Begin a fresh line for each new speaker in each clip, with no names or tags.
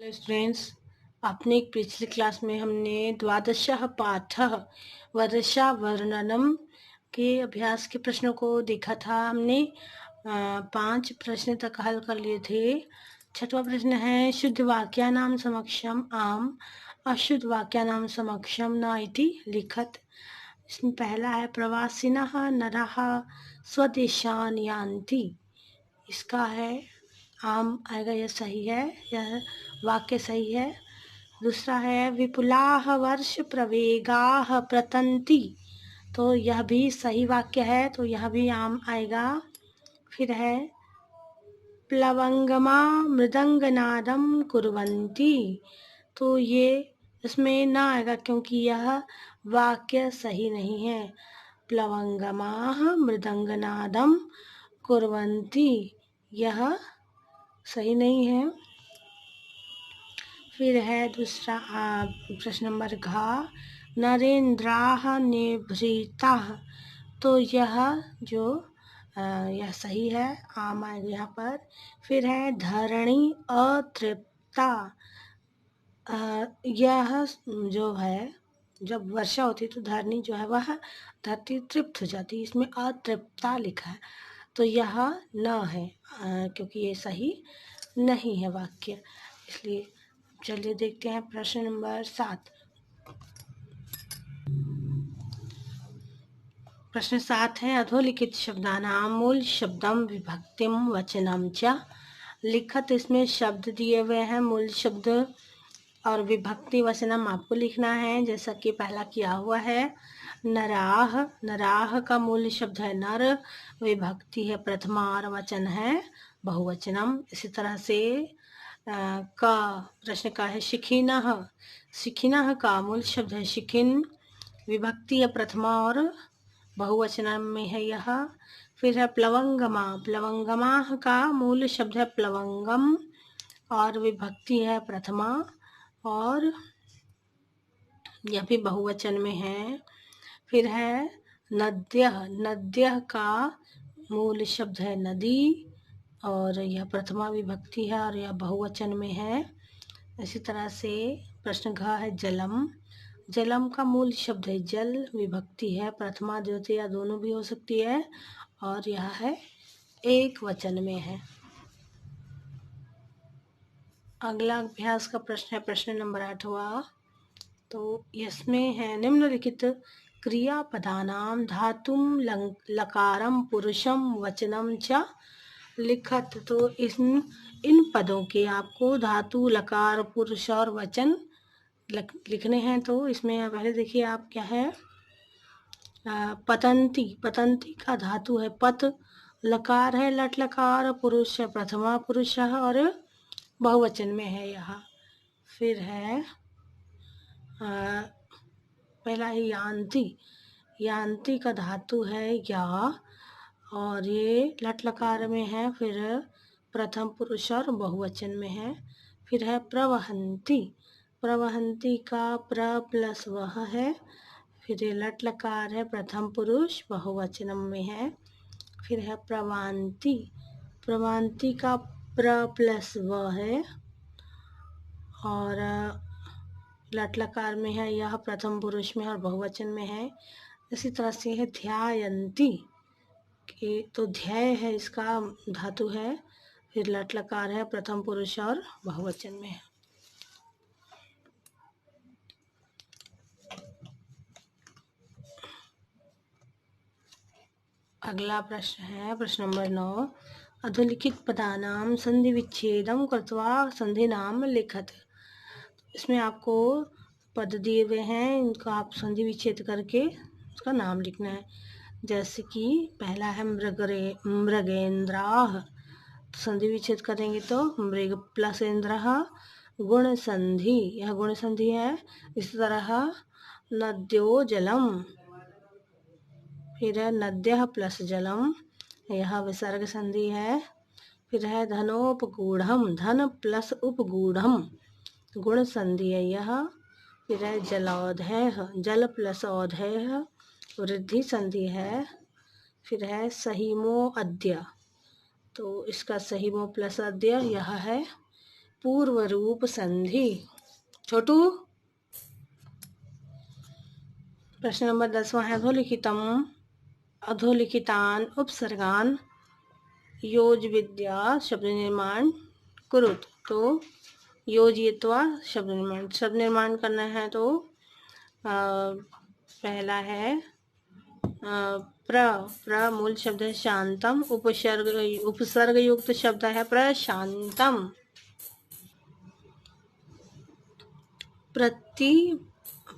Students, अपने पिछली class में हमने द्वादशः पाठः वर्षावर्णनम के अभ्यास के प्रश्नों को देखा था। हमने 5 प्रश्न तक हल कर लिए थे। छठवां प्रश्न है शुद्ध वाक्यानां समक्षम आम अशुद्ध वाक्यानां समक्षम न इति लिखत। इसमें पहला है प्रवासिनः नरः स्वदेशान यान्ति। इसका है आम आएगा, यह सही है, यह वाक्य सही है। दूसरा है विपुलाः वर्ष प्रवेगाः प्रतन्ति, तो यह भी सही वाक्य है, तो यह भी आम आएगा। फिर है प्लवंगमा मृदंगनादम कुर्वन्ति, तो ये इसमें ना आएगा क्योंकि यह वाक्य सही नहीं है। प्लवंगमाः मृदंगनादम कुर्वन्ति, यह सही नहीं है। फिर है दूसरा प्रश्न नंबर घ नरेंद्राः निभृताः, तो यह जो यह सही है, आम आएगा यहाँ पर। फिर है धरणी अतृप्ता, यह जो है जब वर्षा होती है तो धरणी जो है वह धरती तृप्त हो जाती है, इसमें अतृप्ता लिखा है, तो यह न है क्योंकि ये सही नहीं है वाक्य, इसलिए। चलिए देखते हैं प्रश्न नंबर 7। प्रश्न 7 है अधोलिखित शब्दानां मूल शब्दम विभक्तिम वचनम च लिखत। इसमें शब्द दिए हुए हैं, मूल शब्द और विभक्ति वचनम आपको लिखना है, जैसा कि पहला किया हुआ है। नराह, नराह का मूल शब्द है नर, विभक्ति है प्रथमा और वचन है बहुवचनम। इसी तरह से का प्रश्न का है शिखिनः, शिखिनः का मूल शब्द है शिखिन, विभक्ति है प्रथमा और बहुवचन में है यह। फिर है प्लवंगमा, प्लवंगमा का मूल शब्द है प्लवंगम और विभक्ति है प्रथमा और यह भी बहुवचन में है। फिर है नद्यः, नद्यः का मूल शब्द है नदी और यह प्रथमा विभक्ति है और यह बहुवचन में है। इसी तरह से प्रश्न घ है जलम, जलम का मूल शब्द है जल, विभक्ति है प्रथमा द्वितीया दोनों भी हो सकती है और यह है एक वचन में है। अगला अभ्यास का प्रश्न है प्रश्न नंबर 8वां, तो इसमें है निम्नलिखित क्रियापदानां धातुम लकारम पुरुषम वचनम च लिखत। तो इन पदों के आपको धातु लकार पुरुष और वचन लिखने हैं। तो इसमें पहले देखिए आप क्या है, पतंती, पतंती का धातु है पत, लकार है लट लकार, पुरुष है प्रथमा पुरुष और बहुवचन में है यह। फिर है पहला है यान्ति, यान्ति का धातु है या और ये लट लकार में है, फिर प्रथम पुरुष और बहुवचन में है। फिर है प्रवहंती, प्रवहंती का प्र प्लस वह है, फिर ये लट लकार है प्रथम पुरुष बहुवचन में है। फिर है प्रवांती, प्रवांती का प्र प्लस वह है और लट लकार में है, यह प्रथम पुरुष में और बहुवचन में है। इसी तरह से है ध्यायन्ती, तो ध्याय है इसका धातु है, फिर लट लकार है प्रथम पुरुष और बहुवचन में है। अगला प्रश्न है प्रश्न नंबर 9 अधोलिखित पदानां संधि विच्छेदम कृत्वा संधि नाम लिखत। इसमें आपको पद दिए हुए हैं, इनका आप संधि विच्छेद करके उसका नाम लिखना है। जैसे कि पहला है मृगेंद्राः, संधि विच्छेद करेंगे तो मृग प्लस इंद्रः गुण संधि, यह गुण संधि है। इस तरह नद्यो जलम, फिर है नद्यः प्लस जलम, यह विसर्ग संधि है। फिर है धनोपगूढ़म, धन प्लस उपगूढ़म गुण संधि है यह। फिर है जलौधेय, जल प्लस औधेय वृद्धि संधि है। फिर है सहीमो अद्य, तो इसका सहीमो प्लस अद्य यह है पूर्व रूप संधि। छोटू, प्रश्न नंबर 10वां है अधोलिखितान उपसर्गान योजविद्या शब्द निर्माण कुरुत। तो योजयित्वा शब्द निर्माण करना है। तो पहला है प्र मूल शब्द है शांतम, उपसर्ग युक्त शब्द है प्रशांतम। प्रति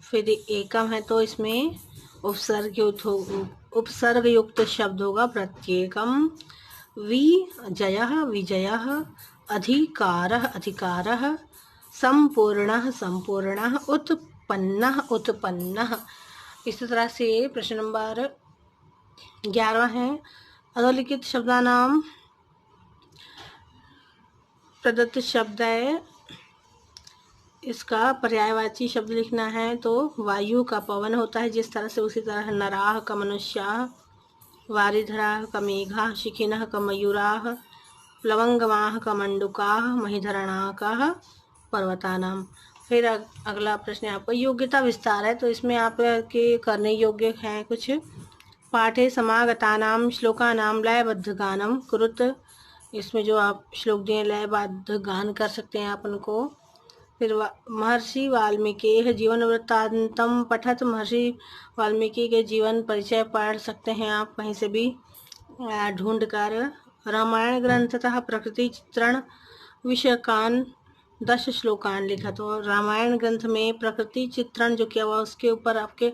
फिर एकम है तो इसमें उपसर्ग युक्त शब्द होगा प्रत्येकम। विजयः विजयः, अधिकारः अधिकारः, संपूर्णः संपूर्णः, उत्पन्नः उत्पन्नः। इसी तरह से प्रश्न नंबर 11 है अधोलिखित शब्दानाम प्रदत्त शब्द है, इसका पर्यायवाची शब्द लिखना है। तो वायु का पवन होता है जिस तरह से, उसी तरह नराः का मनुष्याः, वारिधराः का मेघाः, शिखिनः का मयूराः, प्लवंगमाः का मंडूकाः, महिधरणाः का पर्वतानाम। फिर अगला प्रश्न आपका योग्यता विस्तार है। तो इसमें आपके करने योग्य हैं कुछ। पाठे समागतानाम श्लोकानाम लयबद्ध गानम कुरुत। इसमें जो आप श्लोक दिए लयबद्ध गान कर सकते हैं आप उनको। फिर महर्षि वाल्मीकि जीवन वृत्तांतम पठत। महर्षि वाल्मीकि के जीवन परिचय पढ़ सकते हैं आप कहीं से भी ढूंढ कर। रामायण ग्रंथतः प्रकृति चित्रण विषयकान 10 श्लोकान लिखा। तो रामायण ग्रंथ में प्रकृति चित्रण जो किया हुआ उसके ऊपर आपके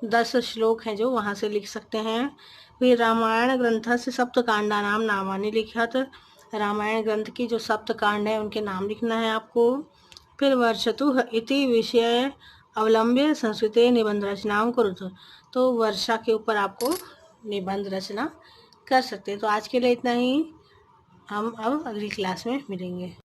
10 श्लोक हैं जो वहाँ से लिख सकते हैं। फिर रामायण ग्रंथ से सप्तकांडा नाम नामानि लिखत। रामायण ग्रंथ की जो सप्तकांड है उनके नाम लिखना है आपको। फिर वर्षतु इति विषय अवलंब्य संस्कृते निबंध रचनाओं कुरुत। तो वर्षा के ऊपर आपको निबंध रचना कर सकते हैं। तो आज के लिए इतना ही, हम अब अगली क्लास में मिलेंगे।